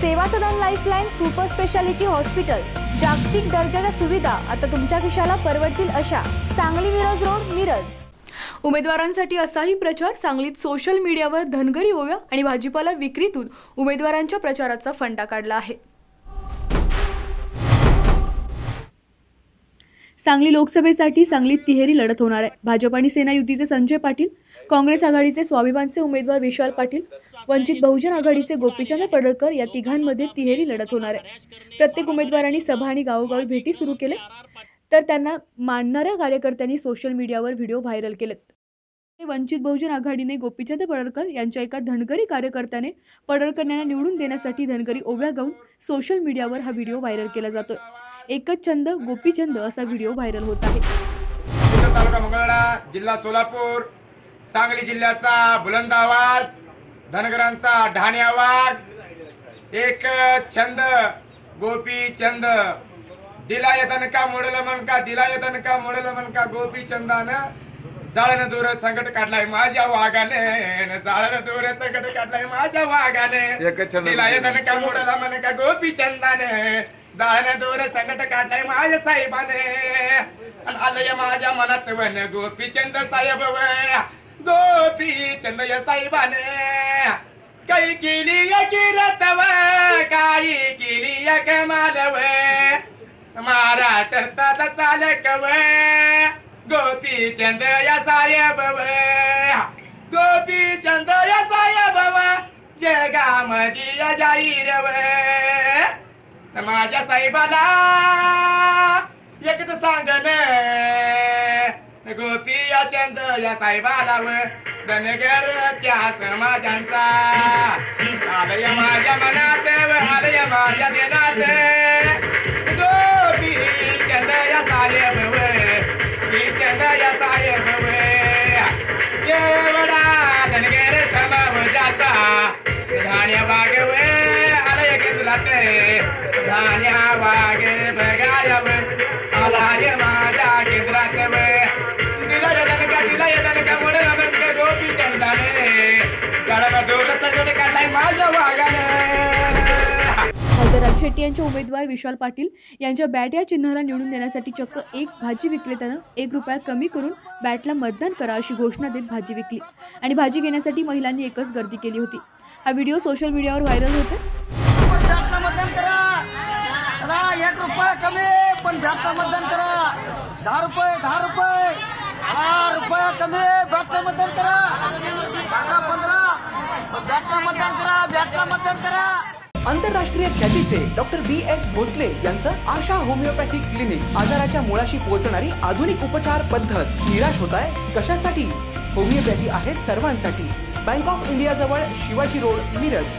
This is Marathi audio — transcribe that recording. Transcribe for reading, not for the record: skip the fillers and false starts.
सेवा सदन लाईफलाईन सुपर स्पेशालिटी हॉस्पिटल, जागतिक दर्जाच्या सुविधा आता तुमच्या खिशाला परवडतील अशा। सांगली मिरज रोड, मिरज। उमेदवारांसाठी असाही प्रचार। सांगलीत सोशल मीडियावर धनगरी ओव्या आणि भाजीपाला विक्रीतून उमेदवारांच्या प्रचाराचा फंडा काढला आहे। सांगली लोकसभेसाठी सांगलीत तिहेरी लढत होणार आहे। भाजप आणि सेना युतीचे संजय पाटील, काँग्रेस आघाडीचे स्वाभिमानचे उमेदवार विशाल पाटील, वंचित बहुजन आघाडीचे गोपीचंद पडळकर या तिघांमध्ये तिहेरी लढत होणार आहे। प्रत्येक उमेदवारांनी सभा आणि गावोगावी भेटी सुरू केले, तर त्यांना मानणाऱ्या कार्यकर्त्यांनी सोशल मीडियावर व्हिडिओ व्हायरल केलेत। वंचित बहुजन आघाडीने गोपीचंद पडळकर यांच्या एका धनगरी कार्यकर्त्याने पडळकर यांना निवडून देण्यासाठी धनगरी ओव्या गाऊन सोशल मीडियावर हा व्हिडिओ व्हायरल केला जातोय। एकच छंद गोपीचंद असा व्हिडिओ व्हायरल होत आहे। तालुका मंगळवेढा, जिल्हा सोलापूर, सांगली जिल्ह्याचा बुलंद आवाज, धनगरांचा ढाणी आवाज। एक छंद गोपीचंद, दिला येतन का मोडल मनका, दिला येतन का मोडल मनका, गोपीचंदानं जाळन दूर संकट काढलाय माझ्या वाघाने, जाळन दूर संकट काढलाय माझ्या वाघाने, दिला येतन का मोडल मनका, गोपीचंदाने जाळन दूर संकट काढलाय माझ्या साहेबाने, आलय माझ्या मनात वन गोपीचंद साहेब, गोपीचंद या साहेबाने काही केली या किरतव, काही केली या कमालव, महाराष्ट्राचा चालकव, गोपीचंद या साहेब, गोपीचंद या साहेब, जगामध्ये या जाहीरव, माझ्या साहेबाला एकच सांगन, गोपी या चंद या साहेबाला धनगर त्या समाजांचा, आलय माझ्या मनात आलय माझ्या देनात, गोपी चंद या साहेब, चंद या साहेब, एवढा धनगर समाजाचा धान्य वागव आलय केंद्राचे, धान्य वाग बघायव आलाय माझ्या केंद्राचे, दिला येतन का मोडल मनका, गोपीचंदाने जाळन दूर संकट काढलाय माझ्या वाघाने। खासदार राजू शेट्टी यांचे उमेदवार विशाल पाटील यांच्या बॅट या चिन्हाला निवडून देण्यासाठी चक्क एक भाजी विक्रेत्यानं ₹1 कमी करून बॅटला मतदान करा अशी घोषणा देत भाजी विकली आणि भाजी घेण्यासाठी महिलांनी एकच गर्दी केली होती। हा व्हिडिओ सोशल मीडियावर व्हायरल होतो। मतदान करा, ₹1 कमी पण बॅटला मतदान करा, ₹10 ₹10 कमी बॅटला मतदान करा, ₹15 बॅटला मतदान करा, बॅटला मतदान करा। आंतरराष्ट्रीय ख्यातीचे डॉक्टर BS भोसले यांचं आशा होमिओपॅथिक क्लिनिक, आजाराच्या मुळाशी पोहोचणारी आधुनिक उपचार पद्धत। निराश होताय कशासाठी? होमिओपॅथी आहे सर्वांसाठी। बँक ऑफ इंडिया जवळ शिवाजी रोड, मिरज।